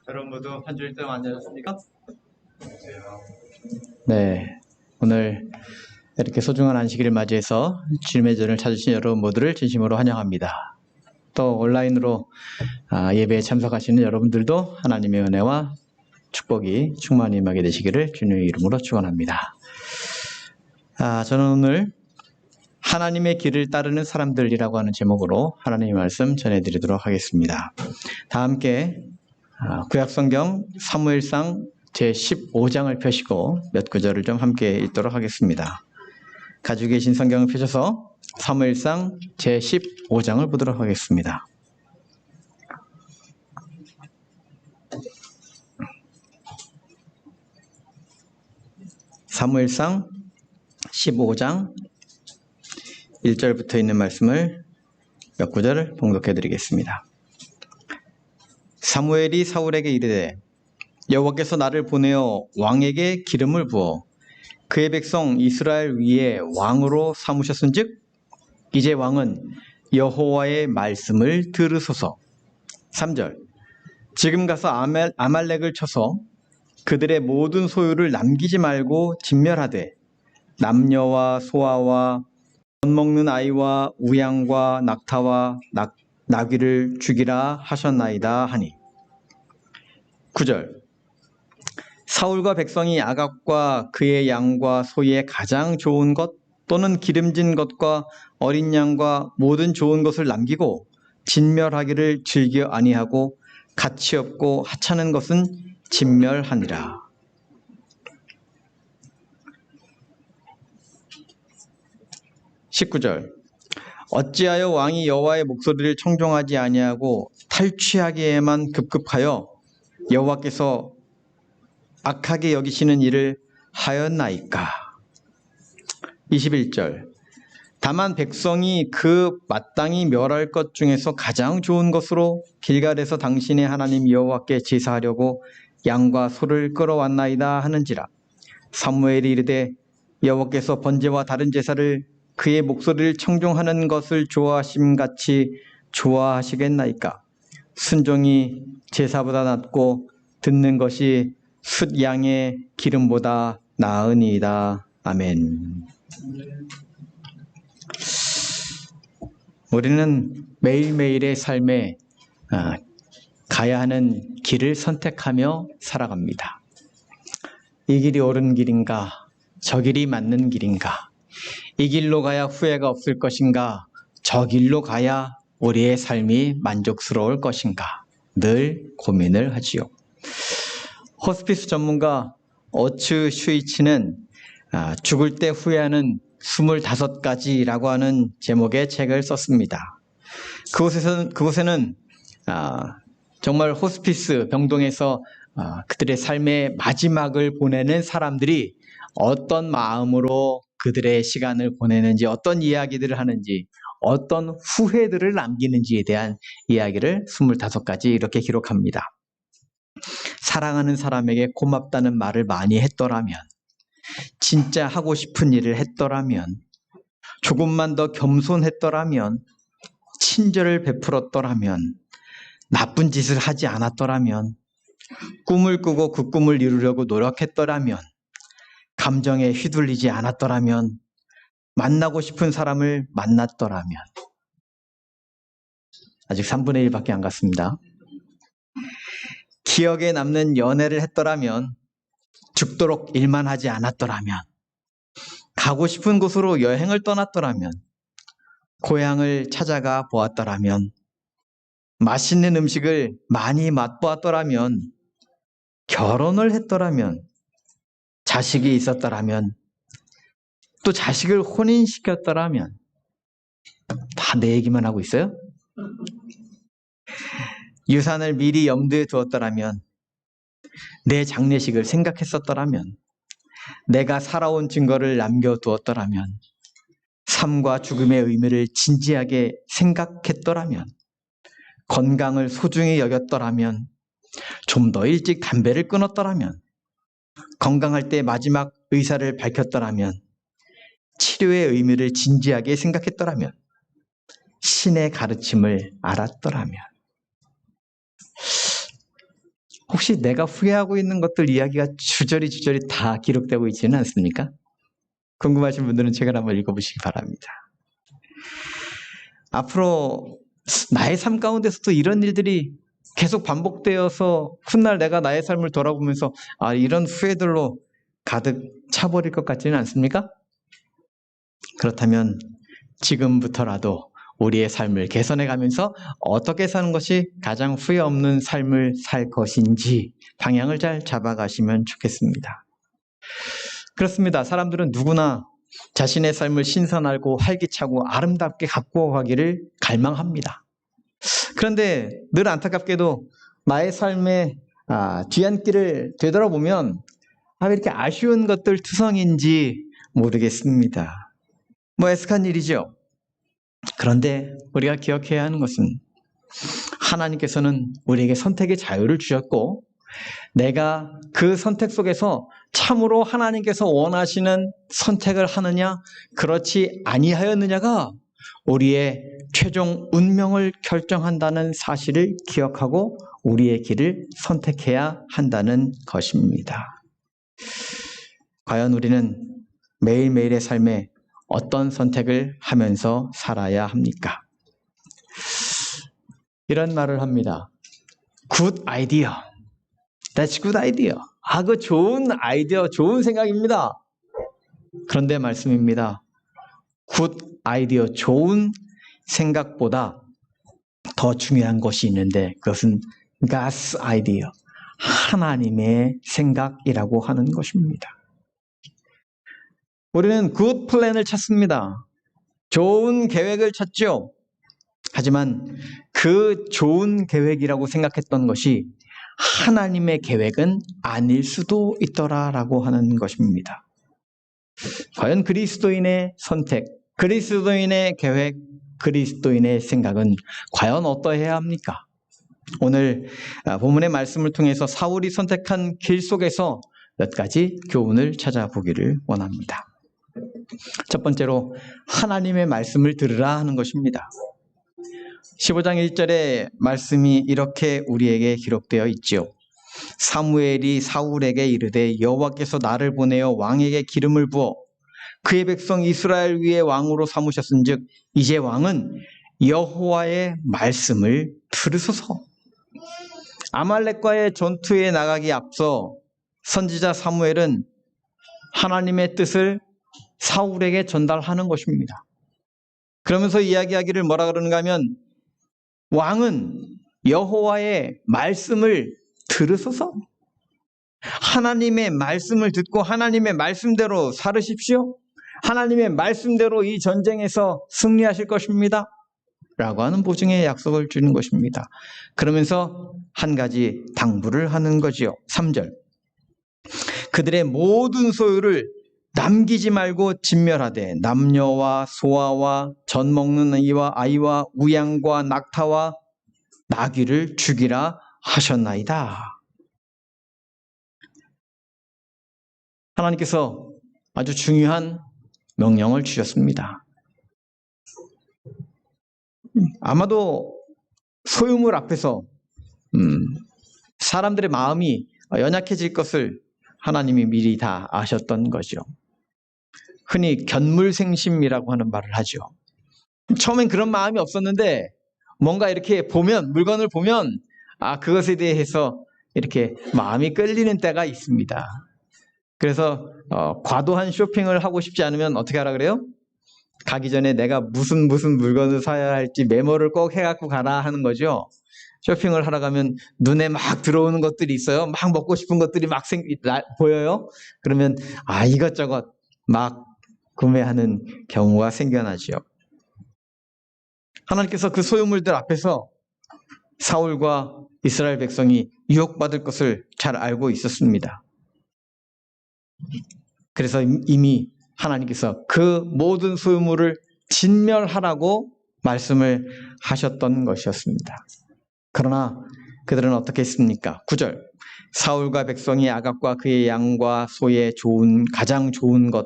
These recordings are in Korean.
여러분 모두 한 주일 동안 안녕하셨습니까? 네, 오늘 이렇게 소중한 안식일을 맞이해서 주님의 전을 찾으신 여러분 모두를 진심으로 환영합니다. 또 온라인으로 예배에 참석하시는 여러분들도 하나님의 은혜와 축복이 충만히 임하게 되시기를 주님의 이름으로 축원합니다. 저는 오늘 하나님의 길을 따르는 사람들이라고 하는 제목으로 하나님의 말씀 전해드리도록 하겠습니다. 다 함께 구약성경 사무엘상 제15장을 펴시고 몇 구절을 좀 함께 읽도록 하겠습니다. 가지고 계신 성경을 펴셔서 사무엘상 제15장을 보도록 하겠습니다. 사무엘상 15장 1절부터 있는 말씀을 몇 구절을 봉독해 드리겠습니다. 사무엘이 사울에게 이르되 여호와께서 나를 보내어 왕에게 기름을 부어 그의 백성 이스라엘 위에 왕으로 삼으셨은즉 이제 왕은 여호와의 말씀을 들으소서. 3절 지금 가서 아말렉을 쳐서 그들의 모든 소유를 남기지 말고 진멸하되 남녀와 소아와 젖 먹는 아이와 우양과 낙타와 나귀를 죽이라 하셨나이다 하니. 9절 사울과 백성이 아갑과 그의 양과 소의 가장 좋은 것 또는 기름진 것과 어린 양과 모든 좋은 것을 남기고 진멸하기를 즐겨 아니하고 가치 없고 하찮은 것은 진멸하니라. 19절 어찌하여 왕이 여호와의 목소리를 청종하지 아니하고 탈취하기에만 급급하여 여호와께서 악하게 여기시는 일을 하였나이까. 21절 다만 백성이 그 마땅히 멸할 것 중에서 가장 좋은 것으로 길갈에서 당신의 하나님 여호와께 제사하려고 양과 소를 끌어왔나이다 하는지라. 사무엘이 이르되 여호와께서 번제와 다른 제사를 그의 목소리를 청종하는 것을 좋아하심같이 좋아하시겠나이까. 순종이 제사보다 낫고 듣는 것이 숫양의 기름보다 나으니이다. 아멘. 우리는 매일매일의 삶에 가야 하는 길을 선택하며 살아갑니다. 이 길이 옳은 길인가? 저 길이 맞는 길인가? 이 길로 가야 후회가 없을 것인가? 저 길로 가야 우리의 삶이 만족스러울 것인가? 늘 고민을 하지요. 호스피스 전문가 어츠 슈이치는 죽을 때 후회하는 25가지라고 하는 제목의 책을 썼습니다. 그곳에는 정말 호스피스 병동에서 그들의 삶의 마지막을 보내는 사람들이 어떤 마음으로 그들의 시간을 보내는지, 어떤 이야기들을 하는지, 어떤 후회들을 남기는지에 대한 이야기를 25가지 이렇게 기록합니다. 사랑하는 사람에게 고맙다는 말을 많이 했더라면, 진짜 하고 싶은 일을 했더라면, 조금만 더 겸손했더라면, 친절을 베풀었더라면, 나쁜 짓을 하지 않았더라면, 꿈을 꾸고 그 꿈을 이루려고 노력했더라면, 감정에 휘둘리지 않았더라면, 만나고 싶은 사람을 만났더라면. 아직 3분의 1밖에 안 갔습니다. 기억에 남는 연애를 했더라면, 죽도록 일만 하지 않았더라면, 가고 싶은 곳으로 여행을 떠났더라면, 고향을 찾아가 보았더라면, 맛있는 음식을 많이 맛보았더라면, 결혼을 했더라면, 자식이 있었더라면, 또 자식을 혼인시켰더라면. 다 내 얘기만 하고 있어요? 유산을 미리 염두에 두었더라면, 내 장례식을 생각했었더라면, 내가 살아온 증거를 남겨두었더라면, 삶과 죽음의 의미를 진지하게 생각했더라면, 건강을 소중히 여겼더라면, 좀 더 일찍 담배를 끊었더라면, 건강할 때 마지막 의사를 밝혔더라면, 치료의 의미를 진지하게 생각했더라면, 신의 가르침을 알았더라면. 혹시 내가 후회하고 있는 것들 이야기가 주저리 다 기록되고 있지는 않습니까? 궁금하신 분들은 책을 한번 읽어보시기 바랍니다. 앞으로 나의 삶 가운데서도 이런 일들이 계속 반복되어서 훗날 내가 나의 삶을 돌아보면서 이런 후회들로 가득 차버릴 것 같지는 않습니까? 그렇다면 지금부터라도 우리의 삶을 개선해 가면서 어떻게 사는 것이 가장 후회 없는 삶을 살 것인지 방향을 잘 잡아가시면 좋겠습니다. 그렇습니다. 사람들은 누구나 자신의 삶을 신선하고 활기차고 아름답게 갖고 가기를 갈망합니다. 그런데 늘 안타깝게도 나의 삶의 뒤안길을 되돌아보면 왜 이렇게 아쉬운 것들 투성인지 모르겠습니다. 애석한 일이죠. 그런데 우리가 기억해야 하는 것은 하나님께서는 우리에게 선택의 자유를 주셨고 내가 그 선택 속에서 참으로 하나님께서 원하시는 선택을 하느냐 그렇지 아니하였느냐가 우리의 최종 운명을 결정한다는 사실을 기억하고 우리의 길을 선택해야 한다는 것입니다. 과연 우리는 매일매일의 삶에 어떤 선택을 하면서 살아야 합니까? 이런 말을 합니다. Good idea. That's good idea. 그 좋은 아이디어, 좋은 생각입니다. 그런데 말씀입니다. Good idea, 좋은 생각보다 더 중요한 것이 있는데 그것은 God's idea, 하나님의 생각이라고 하는 것입니다. 우리는 good plan을 찾습니다. 좋은 계획을 찾죠. 하지만 그 좋은 계획이라고 생각했던 것이 하나님의 계획은 아닐 수도 있더라라고 하는 것입니다. 과연 그리스도인의 선택, 그리스도인의 계획, 그리스도인의 생각은 과연 어떠해야 합니까? 오늘 본문의 말씀을 통해서 사울이 선택한 길 속에서 몇 가지 교훈을 찾아보기를 원합니다. 첫 번째로 하나님의 말씀을 들으라 하는 것입니다. 15장 1절에 말씀이 이렇게 우리에게 기록되어 있지요. 사무엘이 사울에게 이르되 여호와께서 나를 보내어 왕에게 기름을 부어 그의 백성 이스라엘 위에 왕으로 삼으셨은즉 이제 왕은 여호와의 말씀을 들으소서. 아말렉과의 전투에 나가기 앞서 선지자 사무엘은 하나님의 뜻을 사울에게 전달하는 것입니다. 그러면서 이야기하기를 뭐라 그러는가 하면 왕은 여호와의 말씀을 들으소서. 하나님의 말씀을 듣고 하나님의 말씀대로 살으십시오. 하나님의 말씀대로 이 전쟁에서 승리하실 것입니다. 라고 하는 보증의 약속을 주는 것입니다. 그러면서 한 가지 당부를 하는 거지요. 3절. 그들의 모든 소유를 남기지 말고 진멸하되 남녀와 소아와 젖 먹는 이와 아이와 우양과 낙타와 나귀를 죽이라 하셨나이다. 하나님께서 아주 중요한 명령을 주셨습니다. 아마도 소유물 앞에서 사람들의 마음이 연약해질 것을 하나님이 미리 다 아셨던 거죠. 흔히 견물생심이라고 하는 말을 하죠. 처음엔 그런 마음이 없었는데 뭔가 이렇게 보면, 물건을 보면 그것에 대해서 이렇게 마음이 끌리는 때가 있습니다. 그래서 과도한 쇼핑을 하고 싶지 않으면 어떻게 하라 그래요? 가기 전에 내가 무슨 물건을 사야 할지 메모를 꼭 해갖고 가라 하는 거죠. 쇼핑을 하러 가면 눈에 막 들어오는 것들이 있어요. 막 먹고 싶은 것들이 막 보여요. 그러면 이것저것 막 구매하는 경우가 생겨나죠. 하나님께서 그 소유물들 앞에서 사울과 이스라엘 백성이 유혹받을 것을 잘 알고 있었습니다. 그래서 이미 하나님께서 그 모든 소유물을 진멸하라고 말씀을 하셨던 것이었습니다. 그러나 그들은 어떻게 했습니까? 9절. 사울과 백성이 아갑과 그의 양과 소의 가장 좋은 것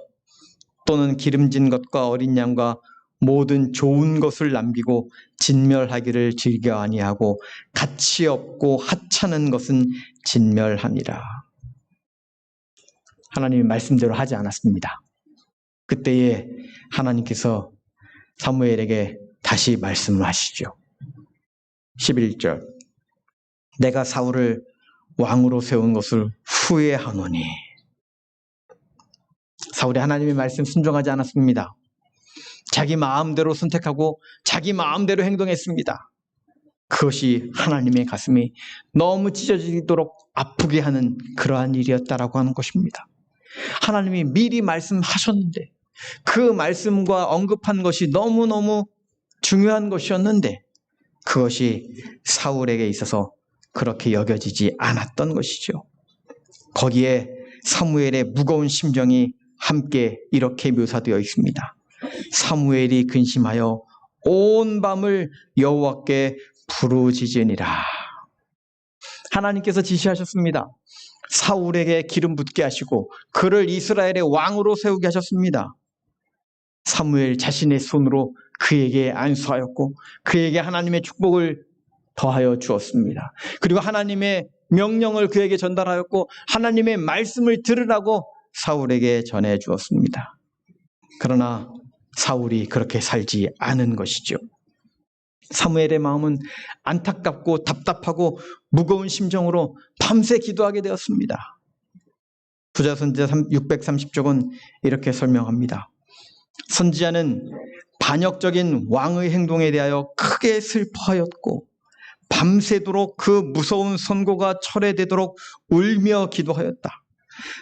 또는 기름진 것과 어린 양과 모든 좋은 것을 남기고 진멸하기를 즐겨 아니하고 가치 없고 하찮은 것은 진멸함이라. 하나님의 말씀대로 하지 않았습니다. 그때에 하나님께서 사무엘에게 다시 말씀을 하시죠. 11절, 내가 사울을 왕으로 세운 것을 후회하노니. 사울이 하나님의 말씀 순종하지 않았습니다. 자기 마음대로 선택하고 자기 마음대로 행동했습니다. 그것이 하나님의 가슴이 너무 찢어지도록 아프게 하는 그러한 일이었다라고 하는 것입니다. 하나님이 미리 말씀하셨는데, 그 말씀과 언급한 것이 너무너무 중요한 것이었는데 그것이 사울에게 있어서 그렇게 여겨지지 않았던 것이죠. 거기에 사무엘의 무거운 심정이 함께 이렇게 묘사되어 있습니다. 사무엘이 근심하여 온 밤을 여호와께 부르짖으니라. 하나님께서 지시하셨습니다. 사울에게 기름 붓게 하시고 그를 이스라엘의 왕으로 세우게 하셨습니다. 사무엘 자신의 손으로 그에게 안수하였고 그에게 하나님의 축복을 더하여 주었습니다. 그리고 하나님의 명령을 그에게 전달하였고 하나님의 말씀을 들으라고 사울에게 전해 주었습니다. 그러나 사울이 그렇게 살지 않은 것이죠. 사무엘의 마음은 안타깝고 답답하고 무거운 심정으로 밤새 기도하게 되었습니다. 부자선지자 630쪽은 이렇게 설명합니다. 선지자는 반역적인 왕의 행동에 대하여 크게 슬퍼하였고 밤새도록 그 무서운 선고가 철회되도록 울며 기도하였다.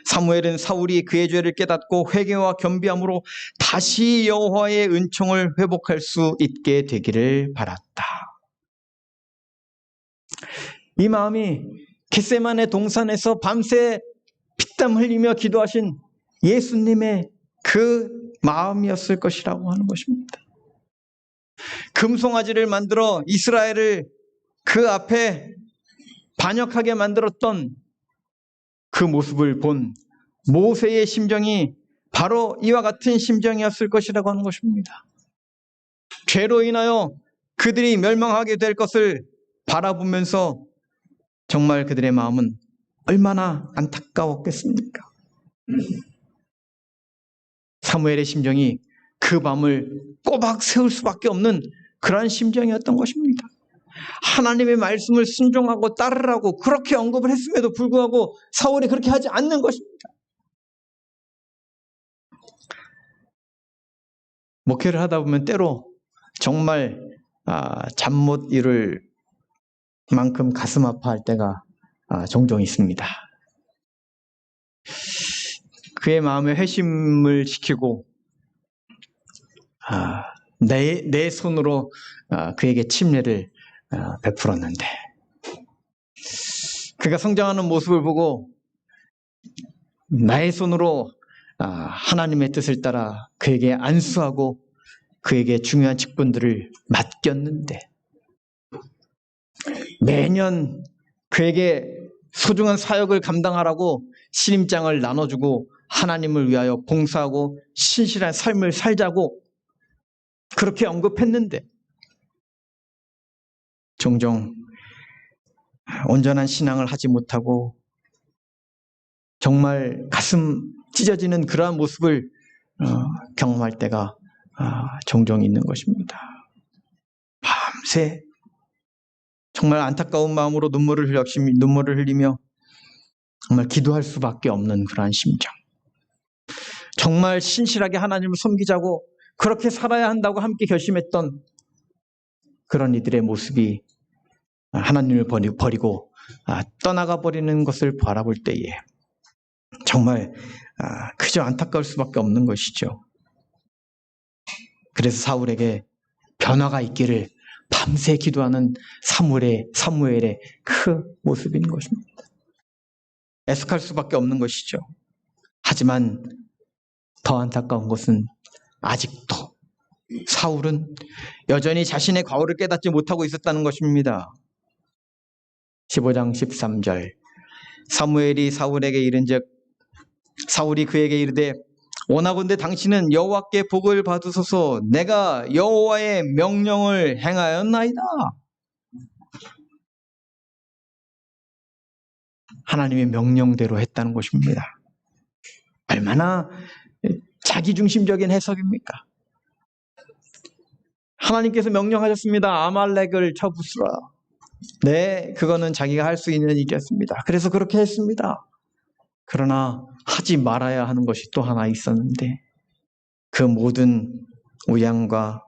사무엘은 사울이 그의 죄를 깨닫고 회개와 겸비함으로 다시 여호와의 은총을 회복할 수 있게 되기를 바랐다. 이 마음이 겟세마네 동산에서 밤새 피땀 흘리며 기도하신 예수님의 그 마음이었을 것이라고 하는 것입니다. 금송아지를 만들어 이스라엘을 그 앞에 반역하게 만들었던 그 모습을 본 모세의 심정이 바로 이와 같은 심정이었을 것이라고 하는 것입니다. 죄로 인하여 그들이 멸망하게 될 것을 바라보면서 정말 그들의 마음은 얼마나 안타까웠겠습니까? 사무엘의 심정이 그 밤을 꼬박 세울 수밖에 없는 그러한 심정이었던 것입니다. 하나님의 말씀을 순종하고 따르라고 그렇게 언급을 했음에도 불구하고 사울이 그렇게 하지 않는 것입니다. 목회를 하다 보면 때로 정말 잠 못 이룰 만큼 가슴 아파할 때가 종종 있습니다. 그의 마음에 회심을 시키고 내 손으로 그에게 침례를 베풀었는데 그가 성장하는 모습을 보고 나의 손으로 하나님의 뜻을 따라 그에게 안수하고 그에게 중요한 직분들을 맡겼는데 매년 그에게 소중한 사역을 감당하라고 신임장을 나눠주고 하나님을 위하여 봉사하고 신실한 삶을 살자고 그렇게 언급했는데 종종 온전한 신앙을 하지 못하고 정말 가슴 찢어지는 그러한 모습을 경험할 때가 종종 있는 것입니다. 밤새 정말 안타까운 마음으로 눈물을 흘리며 정말 기도할 수밖에 없는 그러한 심정. 정말 신실하게 하나님을 섬기자고 그렇게 살아야 한다고 함께 결심했던 그런 이들의 모습이 하나님을 버리고 떠나가 버리는 것을 바라볼 때에 정말 그저 안타까울 수밖에 없는 것이죠. 그래서 사울에게 변화가 있기를 밤새 기도하는 사무엘의 그 모습인 것입니다. 애석할 수밖에 없는 것이죠. 하지만 더 안타까운 것은 아직도 사울은 여전히 자신의 과오를 깨닫지 못하고 있었다는 것입니다. 15장 13절 사무엘이 사울에게 이른즉 사울이 그에게 이르되 원하건대 당신은 여호와께 복을 받으소서. 내가 여호와의 명령을 행하였나이다. 하나님의 명령대로 했다는 것입니다. 얼마나 자기중심적인 해석입니까? 하나님께서 명령하셨습니다. 아말렉을 쳐부수라. 네, 그거는 자기가 할 수 있는 일이었습니다. 그래서 그렇게 했습니다. 그러나 하지 말아야 하는 것이 또 하나 있었는데, 그 모든 우양과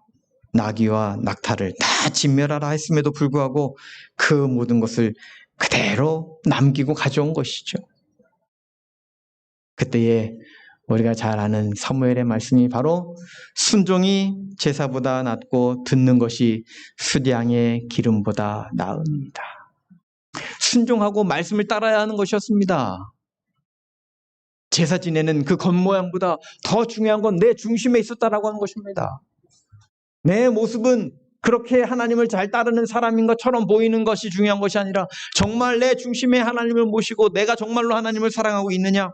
나귀와 낙타를 다 진멸하라 했음에도 불구하고 그 모든 것을 그대로 남기고 가져온 것이죠. 그때에 우리가 잘 아는 사무엘의 말씀이 바로 순종이 제사보다 낫고 듣는 것이 수량의 기름보다 나으니이다. 순종하고 말씀을 따라야 하는 것이었습니다. 제사 지내는 그 겉모양보다 더 중요한 건 내 중심에 있었다라고 하는 것입니다. 내 모습은 그렇게 하나님을 잘 따르는 사람인 것처럼 보이는 것이 중요한 것이 아니라 정말 내 중심에 하나님을 모시고 내가 정말로 하나님을 사랑하고 있느냐,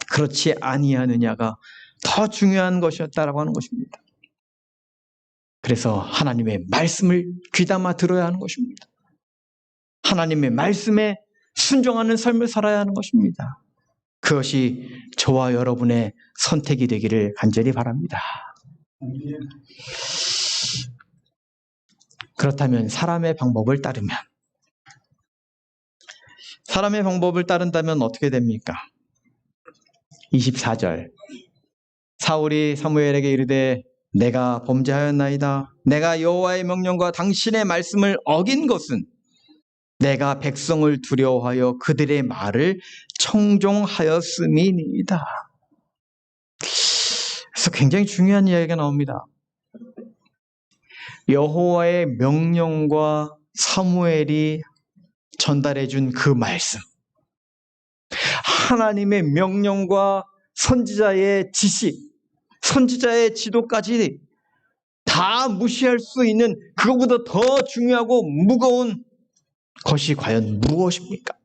그렇지 아니하느냐가 더 중요한 것이었다라고 하는 것입니다. 그래서 하나님의 말씀을 귀담아 들어야 하는 것입니다. 하나님의 말씀에 순종하는 삶을 살아야 하는 것입니다. 그것이 저와 여러분의 선택이 되기를 간절히 바랍니다. 그렇다면 사람의 방법을 따른다면 어떻게 됩니까? 24절, 사울이 사무엘에게 이르되 내가 범죄하였나이다. 내가 여호와의 명령과 당신의 말씀을 어긴 것은 내가 백성을 두려워하여 그들의 말을 청종하였음이니이다. 그래서 굉장히 중요한 이야기가 나옵니다. 여호와의 명령과 사무엘이 전달해 준 그 말씀, 하나님의 명령과 선지자의 지식, 선지자의 지도까지 다 무시할 수 있는 그것보다 더 중요하고 무거운 것이 과연 무엇입니까?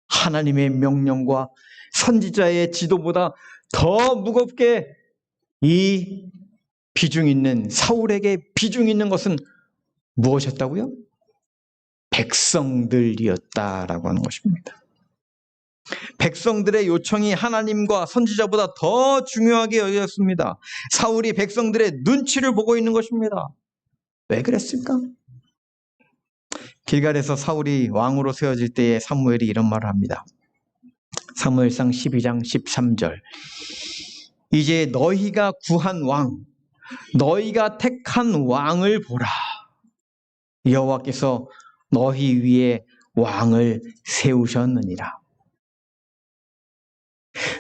하나님의 명령과 선지자의 지도보다 더 무겁게 이 비중 있는, 사울에게 비중 있는 것은 무엇이었다고요? 백성들이었다라고 하는 것입니다. 백성들의 요청이 하나님과 선지자보다 더 중요하게 여겼습니다. 사울이 백성들의 눈치를 보고 있는 것입니다. 왜 그랬을까? 길갈에서 사울이 왕으로 세워질 때에 사무엘이 이런 말을 합니다. 사무엘상 12장 13절, 이제 너희가 구한 왕, 너희가 택한 왕을 보라. 여호와께서 너희 위에 왕을 세우셨느니라.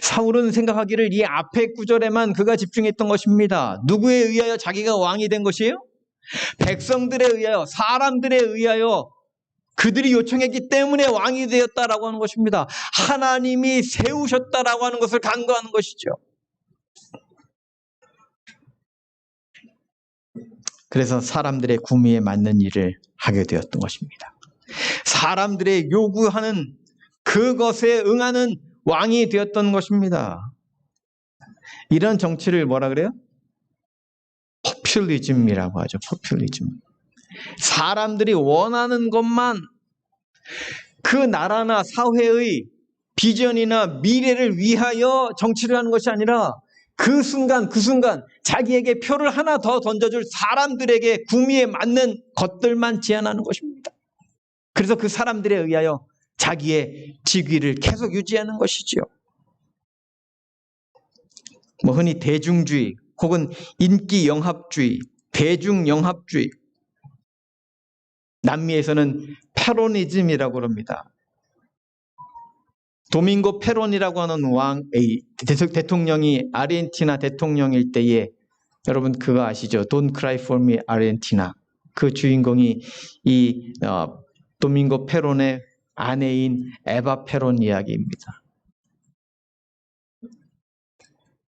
사울은 생각하기를 이 앞에 구절에만 그가 집중했던 것입니다. 누구에 의하여 자기가 왕이 된 것이에요? 백성들에 의하여, 사람들에 의하여 그들이 요청했기 때문에 왕이 되었다라고 하는 것입니다. 하나님이 세우셨다라고 하는 것을 간구하는 것이죠. 그래서 사람들의 구미에 맞는 일을 하게 되었던 것입니다. 사람들의 요구하는 그것에 응하는 왕이 되었던 것입니다. 이런 정치를 뭐라 그래요? 포퓰리즘이라고 하죠. 포퓰리즘. 사람들이 원하는 것만, 그 나라나 사회의 비전이나 미래를 위하여 정치를 하는 것이 아니라 그 순간 자기에게 표를 하나 더 던져줄 사람들에게 구미에 맞는 것들만 제안하는 것입니다. 그래서 그 사람들에 의하여 자기의 직위를 계속 유지하는 것이지요. 흔히 대중주의 혹은 인기영합주의, 대중영합주의, 남미에서는 페로니즘이라고 그럽니다. 도밍고 페론이라고 하는 대통령이 아르헨티나 대통령일 때에, 여러분 그거 아시죠? Don't cry for me, 아르헨티나. 그 주인공이 이 도밍고 페론의 아내인 에바 페론 이야기입니다.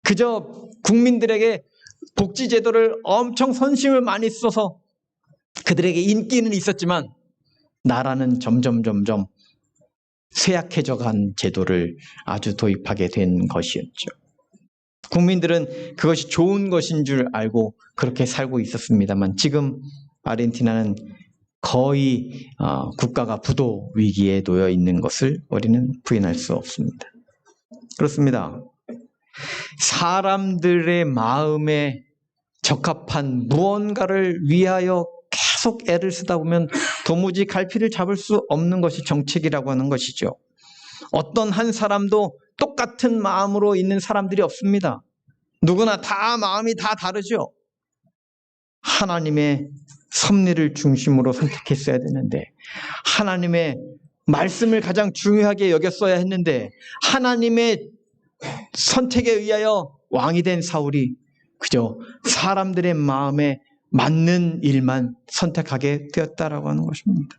그저 국민들에게 복지제도를 엄청 선심을 많이 써서 그들에게 인기는 있었지만 나라는 점점 쇠약해져간 제도를 아주 도입하게 된 것이었죠. 국민들은 그것이 좋은 것인 줄 알고 그렇게 살고 있었습니다만 지금 아르헨티나는 거의 국가가 부도 위기에 놓여 있는 것을 우리는 부인할 수 없습니다. 그렇습니다. 사람들의 마음에 적합한 무언가를 위하여 계속 애를 쓰다 보면 도무지 갈피를 잡을 수 없는 것이 정책이라고 하는 것이죠. 어떤 한 사람도 똑같은 마음으로 있는 사람들이 없습니다. 누구나 다 마음이 다 다르죠. 하나님의 섭리를 중심으로 선택했어야 되는데, 하나님의 말씀을 가장 중요하게 여겼어야 했는데, 하나님의 선택에 의하여 왕이 된 사울이 그저 사람들의 마음에 맞는 일만 선택하게 되었다라고 하는 것입니다.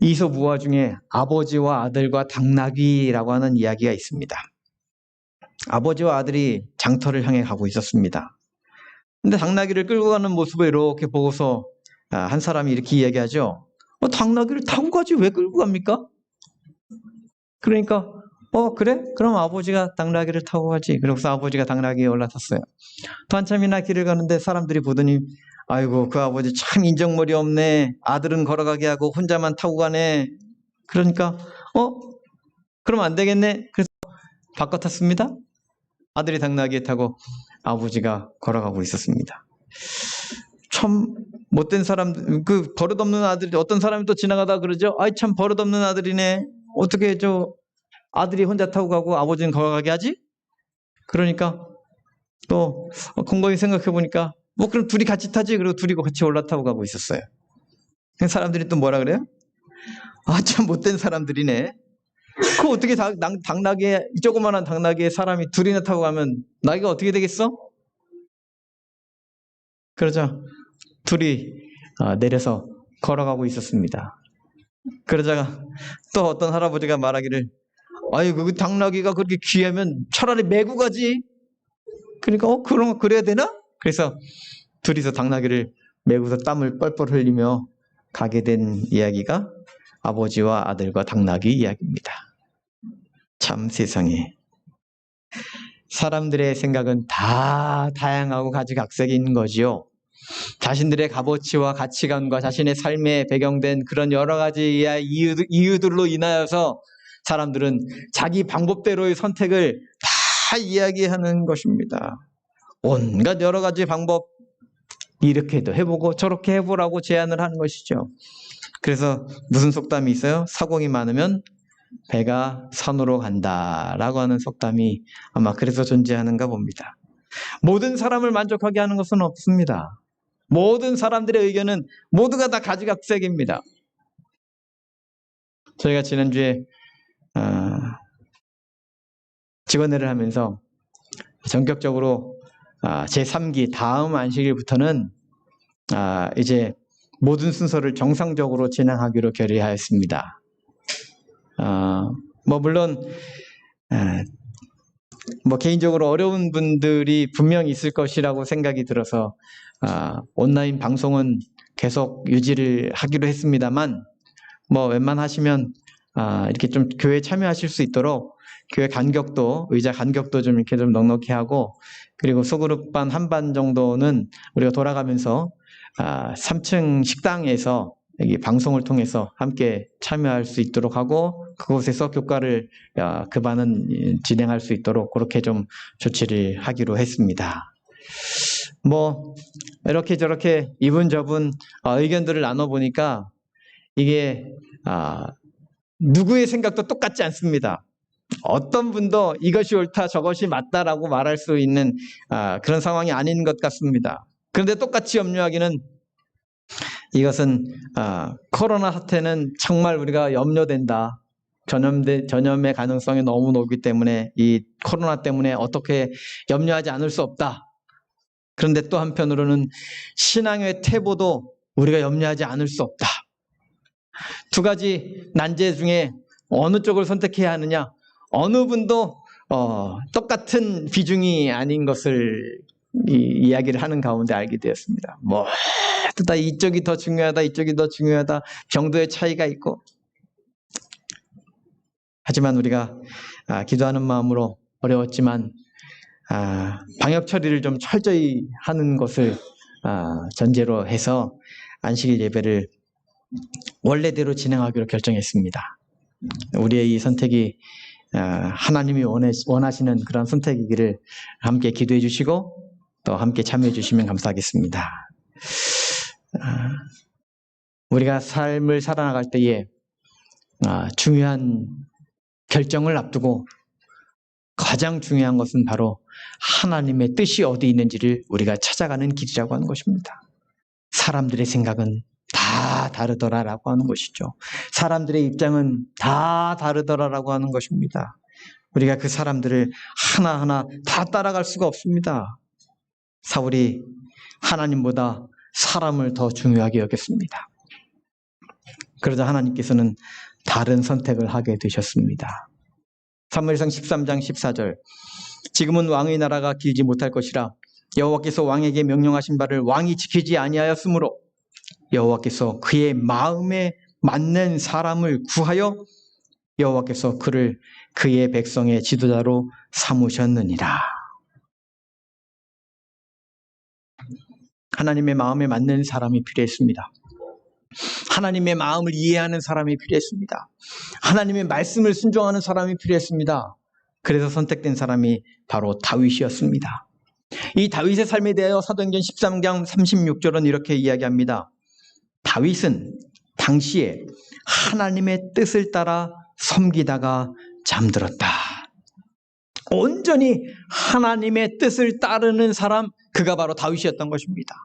이솝 우화 중에 아버지와 아들과 당나귀라고 하는 이야기가 있습니다. 아버지와 아들이 장터를 향해 가고 있었습니다. 근데 당나귀를 끌고 가는 모습을 이렇게 보고서 한 사람이 이렇게 이야기하죠. 당나귀를 타고 가지 왜 끌고 갑니까? 그러니까 그래? 그럼 아버지가 당나귀를 타고 가지. 그래서 아버지가 당나귀에 올라탔어요. 또 한참이나 길을 가는데 사람들이 보더니 아이고 그 아버지 참 인정머리 없네. 아들은 걸어가게 하고 혼자만 타고 가네. 그러니까 그럼 안 되겠네. 그래서 바꿔 탔습니다. 아들이 당나귀에 타고 아버지가 걸어가고 있었습니다. 참 못된 사람, 그 버릇없는 아들이, 어떤 사람이 또 지나가다 그러죠. 아이 참 버릇없는 아들이네. 어떻게 아들이 혼자 타고 가고 아버지는 걸어가게 하지? 그러니까 또 곰곰이 생각해 보니까 그럼 둘이 같이 타지. 그리고 둘이 같이 올라타고 가고 있었어요. 사람들이 또 뭐라 그래요? 참 못된 사람들이네. 그 어떻게 당나귀에, 조그만한 당나귀에 사람이 둘이나 타고 가면 나귀가 어떻게 되겠어? 그러자 둘이 내려서 걸어가고 있었습니다. 그러자가 또 어떤 할아버지가 말하기를 아이고 그 당나귀가 그렇게 귀하면 차라리 메고 가지. 그러니까 그럼 그래야 되나? 그래서 둘이서 당나귀를 메고서 땀을 뻘뻘 흘리며 가게 된 이야기가 아버지와 아들과 당나귀 이야기입니다. 참 세상에 사람들의 생각은 다 다양하고 가지각색인 거지요. 자신들의 값어치와 가치관과 자신의 삶에 배경된 그런 여러 가지 이유들로 인하여서 사람들은 자기 방법대로의 선택을 다 이야기하는 것입니다. 온갖 여러 가지 방법, 이렇게도 해보고 저렇게 해보라고 제안을 하는 것이죠. 그래서 무슨 속담이 있어요? 사공이 많으면 배가 산으로 간다라고 하는 속담이 아마 그래서 존재하는가 봅니다. 모든 사람을 만족하게 하는 것은 없습니다. 모든 사람들의 의견은 모두가 다 가지각색입니다. 저희가 지난주에 직원회를 하면서 전격적으로 제3기 다음 안식일부터는 이제 모든 순서를 정상적으로 진행하기로 결의하였습니다. 물론 개인적으로 어려운 분들이 분명히 있을 것이라고 생각이 들어서 온라인 방송은 계속 유지를 하기로 했습니다만 웬만하시면 이렇게 좀 교회에 참여하실 수 있도록 교회 간격도, 의자 간격도 좀 이렇게 좀 넉넉히 하고, 그리고 소그룹반 한 반 정도는 우리가 돌아가면서 3층 식당에서 여기 방송을 통해서 함께 참여할 수 있도록 하고, 그곳에서 교과를 그 반은 진행할 수 있도록 그렇게 좀 조치를 하기로 했습니다. 이렇게 저렇게 이분저분 의견들을 나눠보니까 이게 누구의 생각도 똑같지 않습니다. 어떤 분도 이것이 옳다 저것이 맞다라고 말할 수 있는 그런 상황이 아닌 것 같습니다. 그런데 똑같이 염려하기는 이것은 코로나 사태는 정말 우리가 염려된다. 전염의 가능성이 너무 높기 때문에 이 코로나 때문에 어떻게 염려하지 않을 수 없다. 그런데 또 한편으로는 신앙의 태보도 우리가 염려하지 않을 수 없다. 두 가지 난제 중에 어느 쪽을 선택해야 하느냐? 어느 분도 똑같은 비중이 아닌 것을 이야기를 하는 가운데 알게 되었습니다. 다 이쪽이 더 중요하다, 이쪽이 더 중요하다, 정도의 차이가 있고, 하지만 우리가 기도하는 마음으로 어려웠지만 방역 처리를 좀 철저히 하는 것을 전제로 해서 안식일 예배를 원래대로 진행하기로 결정했습니다. 우리의 이 선택이 하나님이 원하시는 그런 선택이기를 함께 기도해 주시고 또 함께 참여해 주시면 감사하겠습니다. 우리가 삶을 살아나갈 때에 중요한 결정을 앞두고 가장 중요한 것은 바로 하나님의 뜻이 어디 있는지를 우리가 찾아가는 길이라고 하는 것입니다. 사람들의 생각은 다 다르더라라고 하는 것이죠. 사람들의 입장은 다 다르더라라고 하는 것입니다. 우리가 그 사람들을 하나하나 다 따라갈 수가 없습니다. 사울이 하나님보다 사람을 더 중요하게 여겼습니다. 그러자 하나님께서는 다른 선택을 하게 되셨습니다. 사무엘상 13장 14절 지금은 왕의 나라가 길지 못할 것이라 여호와께서 왕에게 명령하신 바를 왕이 지키지 아니하였으므로 여호와께서 그의 마음에 맞는 사람을 구하여 여호와께서 그를 그의 백성의 지도자로 삼으셨느니라. 하나님의 마음에 맞는 사람이 필요했습니다. 하나님의 마음을 이해하는 사람이 필요했습니다. 하나님의 말씀을 순종하는 사람이 필요했습니다. 그래서 선택된 사람이 바로 다윗이었습니다. 이 다윗의 삶에 대하여 사도행전 13장 36절은 이렇게 이야기합니다. 다윗은 당시에 하나님의 뜻을 따라 섬기다가 잠들었다. 온전히 하나님의 뜻을 따르는 사람, 그가 바로 다윗이었던 것입니다.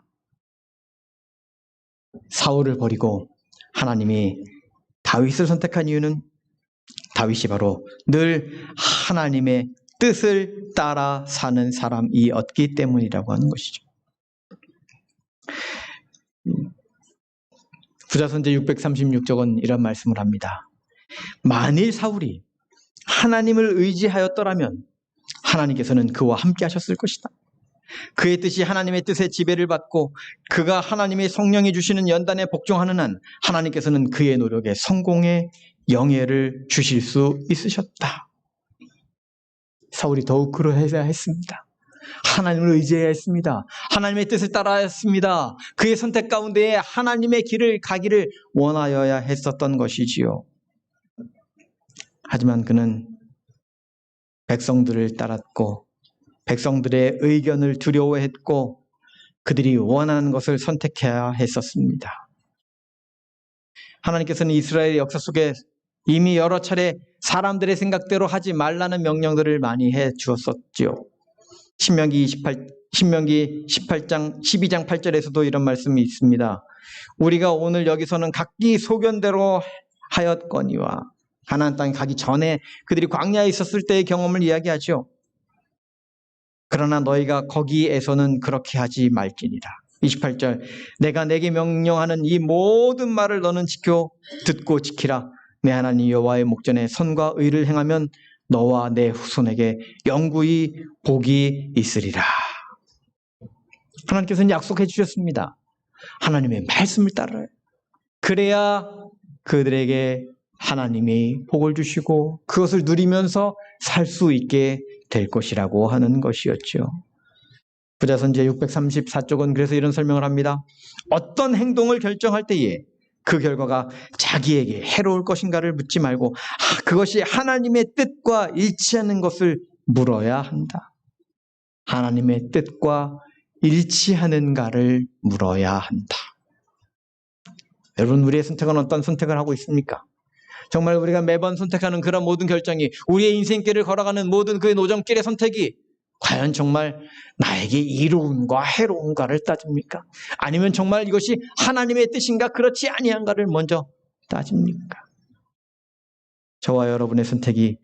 사울을 버리고 하나님이 다윗을 선택한 이유는 다윗이 바로 늘 하나님의 뜻을 따라 사는 사람이었기 때문이라고 하는 것이죠. 부자선제 636쪽은 이런 말씀을 합니다. 만일 사울이 하나님을 의지하였더라면 하나님께서는 그와 함께 하셨을 것이다. 그의 뜻이 하나님의 뜻의 지배를 받고 그가 하나님의 성령이 주시는 연단에 복종하는 한 하나님께서는 그의 노력에 성공의 영예를 주실 수 있으셨다. 사울이 더욱 그러해야 했습니다. 하나님을 의지해야 했습니다. 하나님의 뜻을 따라야 했습니다. 그의 선택 가운데에 하나님의 길을 가기를 원하여야 했었던 것이지요. 하지만 그는 백성들을 따랐고 백성들의 의견을 두려워했고 그들이 원하는 것을 선택해야 했었습니다. 하나님께서는 이스라엘의 역사 속에 이미 여러 차례 사람들의 생각대로 하지 말라는 명령들을 많이 해 주었었지요. 신명기 18장 12장 8절에서도 이런 말씀이 있습니다. 우리가 오늘 여기서는 각기 소견대로 하였거니와 가나안 땅에 가기 전에 그들이 광야에 있었을 때의 경험을 이야기하죠. 그러나 너희가 거기에서는 그렇게 하지 말지니라. 28절 내가 내게 명령하는 이 모든 말을 너는 듣고 지키라. 내 하나님 여호와의 목전에 선과 의를 행하면 너와 내 후손에게 영구히 복이 있으리라. 하나님께서는 약속해 주셨습니다. 하나님의 말씀을 따라요. 그래야 그들에게 하나님이 복을 주시고 그것을 누리면서 살 수 있게 될 것이라고 하는 것이었죠. 부자선제 634쪽은 그래서 이런 설명을 합니다. 어떤 행동을 결정할 때에 그 결과가 자기에게 해로울 것인가를 묻지 말고 그것이 하나님의 뜻과 일치하는 것을 물어야 한다. 하나님의 뜻과 일치하는가를 물어야 한다. 여러분, 우리의 선택은 어떤 선택을 하고 있습니까? 정말 우리가 매번 선택하는 그런 모든 결정이, 우리의 인생길을 걸어가는 모든 그 노정길의 선택이 과연 정말 나에게 이로운가 해로운가를 따집니까? 아니면 정말 이것이 하나님의 뜻인가 그렇지 아니한가를 먼저 따집니까? 저와 여러분의 선택이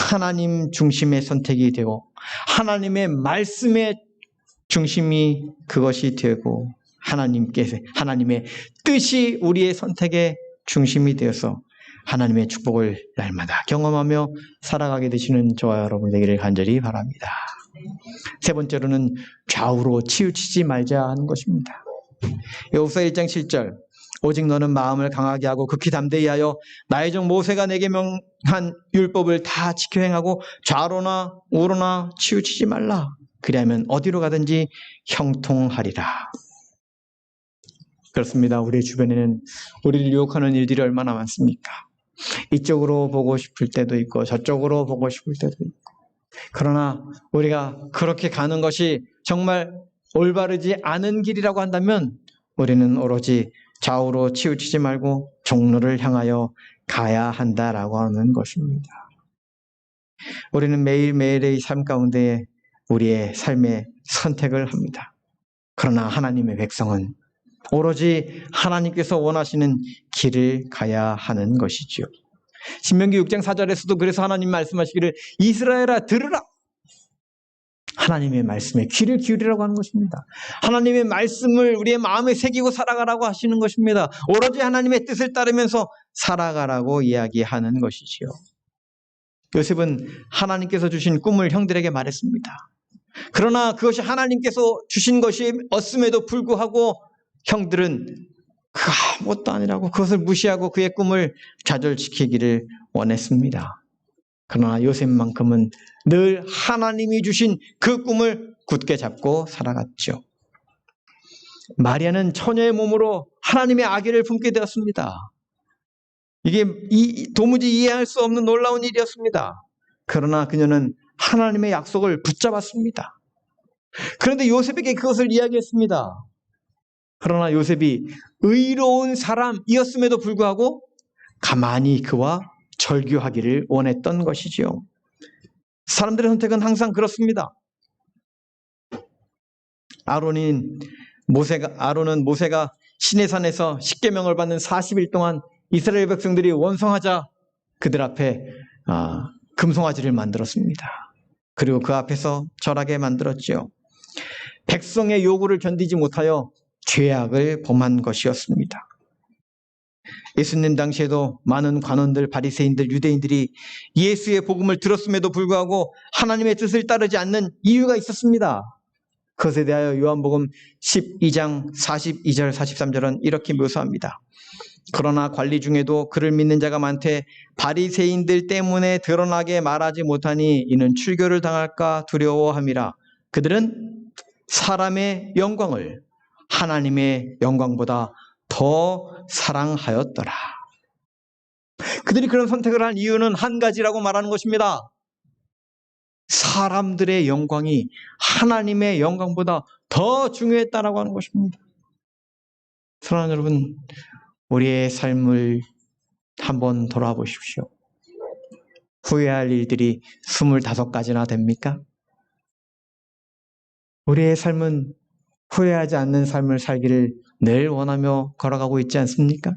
하나님 중심의 선택이 되고 하나님의 말씀의 중심이 그것이 되고 하나님의 뜻이 우리의 선택의 중심이 되어서 하나님의 축복을 날마다 경험하며 살아가게 되시는 저와 여러분 되기를 간절히 바랍니다. 세 번째로는 좌우로 치우치지 말자 하는 것입니다. 여호수아 1장 7절 오직 너는 마음을 강하게 하고 극히 담대히 하여 나의 종 모세가 내게 명한 율법을 다 지켜 행하고 좌로나 우로나 치우치지 말라. 그리하면 어디로 가든지 형통하리라. 그렇습니다. 우리 주변에는 우리를 유혹하는 일들이 얼마나 많습니까? 이쪽으로 보고 싶을 때도 있고 저쪽으로 보고 싶을 때도 있고, 그러나 우리가 그렇게 가는 것이 정말 올바르지 않은 길이라고 한다면 우리는 오로지 좌우로 치우치지 말고 종로를 향하여 가야 한다라고 하는 것입니다. 우리는 매일매일의 삶 가운데 우리의 삶의 선택을 합니다. 그러나 하나님의 백성은 오로지 하나님께서 원하시는 길을 가야 하는 것이지요. 신명기 6장 4절에서도 그래서 하나님 말씀하시기를 이스라엘아 들으라. 하나님의 말씀에 귀를 기울이라고 하는 것입니다. 하나님의 말씀을 우리의 마음에 새기고 살아가라고 하시는 것입니다. 오로지 하나님의 뜻을 따르면서 살아가라고 이야기하는 것이지요. 요셉은 하나님께서 주신 꿈을 형들에게 말했습니다. 그러나 그것이 하나님께서 주신 것이었음에도 불구하고 형들은 그 아무것도 아니라고 그것을 무시하고 그의 꿈을 좌절시키기를 원했습니다. 그러나 요셉만큼은 늘 하나님이 주신 그 꿈을 굳게 잡고 살아갔죠. 마리아는 처녀의 몸으로 하나님의 아기를 품게 되었습니다. 이게 도무지 이해할 수 없는 놀라운 일이었습니다. 그러나 그녀는 하나님의 약속을 붙잡았습니다. 그런데 요셉에게 그것을 이야기했습니다. 그러나 요셉이 의로운 사람이었음에도 불구하고 가만히 그와 절규하기를 원했던 것이지요. 사람들의 선택은 항상 그렇습니다. 아론은 모세가 시내산에서 십계명을 받는 40일 동안 이스라엘 백성들이 원성하자 그들 앞에 금송아지를 만들었습니다. 그리고 그 앞에서 절하게 만들었지요. 백성의 요구를 견디지 못하여 죄악을 범한 것이었습니다. 예수님 당시에도 많은 관원들, 바리새인들, 유대인들이 예수의 복음을 들었음에도 불구하고 하나님의 뜻을 따르지 않는 이유가 있었습니다. 그것에 대하여 요한복음 12장 42절 43절은 이렇게 묘사합니다. 그러나 관리 중에도 그를 믿는 자가 많되 바리새인들 때문에 드러나게 말하지 못하니 이는 출교를 당할까 두려워함이라. 그들은 사람의 영광을 하나님의 영광보다 더 사랑하였더라. 그들이 그런 선택을 한 이유는 한 가지라고 말하는 것입니다. 사람들의 영광이 하나님의 영광보다 더 중요했다라고 하는 것입니다. 사랑하는 여러분, 우리의 삶을 한번 돌아보십시오. 후회할 일들이 25가지나 됩니까? 우리의 삶은 후회하지 않는 삶을 살기를 늘 원하며 걸어가고 있지 않습니까?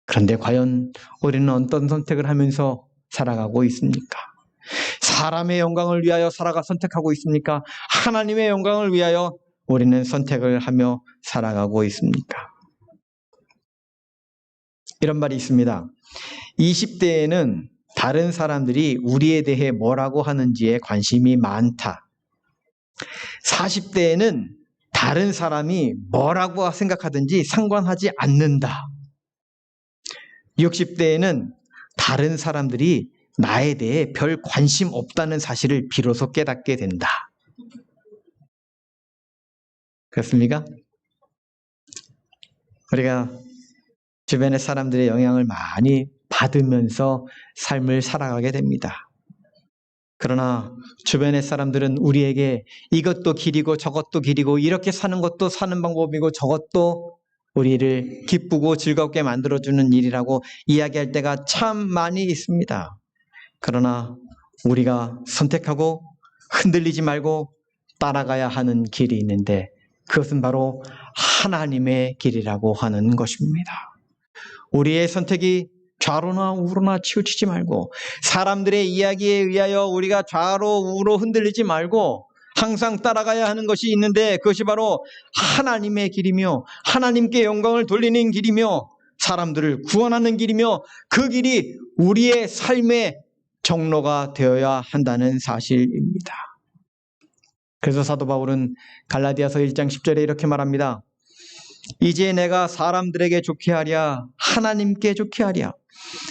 그런데 과연 우리는 어떤 선택을 하면서 살아가고 있습니까? 사람의 영광을 위하여 선택하고 있습니까? 하나님의 영광을 위하여 우리는 선택을 하며 살아가고 있습니까? 이런 말이 있습니다. 20대에는 다른 사람들이 우리에 대해 뭐라고 하는지에 관심이 많다. 40대에는 다른 사람이 뭐라고 생각하든지 상관하지 않는다. 60대에는 다른 사람들이 나에 대해 별 관심 없다는 사실을 비로소 깨닫게 된다. 그렇습니까? 우리가 주변의 사람들의 영향을 많이 받으면서 삶을 살아가게 됩니다. 그러나 주변의 사람들은 우리에게 이것도 길이고 저것도 길이고 이렇게 사는 것도 사는 방법이고 저것도 우리를 기쁘고 즐겁게 만들어주는 일이라고 이야기할 때가 참 많이 있습니다. 그러나 우리가 선택하고 흔들리지 말고 따라가야 하는 길이 있는데 그것은 바로 하나님의 길이라고 하는 것입니다. 우리의 선택이 좌로나 우로나 치우치지 말고 사람들의 이야기에 의하여 우리가 좌로 우로 흔들리지 말고 항상 따라가야 하는 것이 있는데 그것이 바로 하나님의 길이며 하나님께 영광을 돌리는 길이며 사람들을 구원하는 길이며 그 길이 우리의 삶의 정로가 되어야 한다는 사실입니다. 그래서 사도 바울은 갈라디아서 1장 10절에 이렇게 말합니다. 이제 내가 사람들에게 좋게 하랴, 하나님께 좋게 하랴.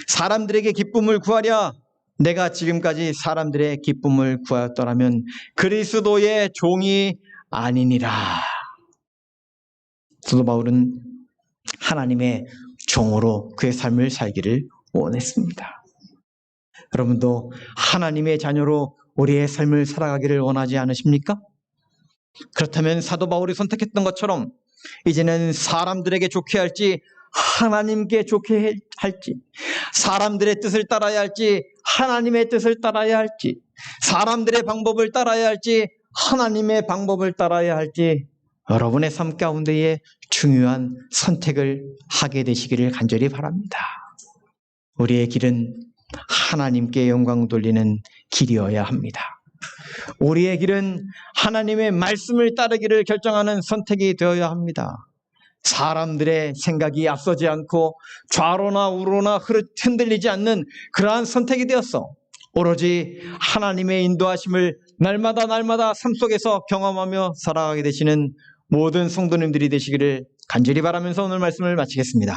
사람들에게 기쁨을 구하랴. 내가 지금까지 사람들의 기쁨을 구하였더라면 그리스도의 종이 아니니라. 사도 바울은 하나님의 종으로 그의 삶을 살기를 원했습니다. 여러분도 하나님의 자녀로 우리의 삶을 살아가기를 원하지 않으십니까? 그렇다면 사도 바울이 선택했던 것처럼 이제는 사람들에게 좋게 할지 하나님께 좋게 할지, 사람들의 뜻을 따라야 할지 하나님의 뜻을 따라야 할지, 사람들의 방법을 따라야 할지 하나님의 방법을 따라야 할지, 여러분의 삶 가운데에 중요한 선택을 하게 되시기를 간절히 바랍니다. 우리의 길은 하나님께 영광 돌리는 길이어야 합니다. 우리의 길은 하나님의 말씀을 따르기를 결정하는 선택이 되어야 합니다. 사람들의 생각이 앞서지 않고 좌로나 우로나 흔들리지 않는 그러한 선택이 되었어. 오로지 하나님의 인도하심을 날마다 삶 속에서 경험하며 살아가게 되시는 모든 성도님들이 되시기를 간절히 바라면서 오늘 말씀을 마치겠습니다.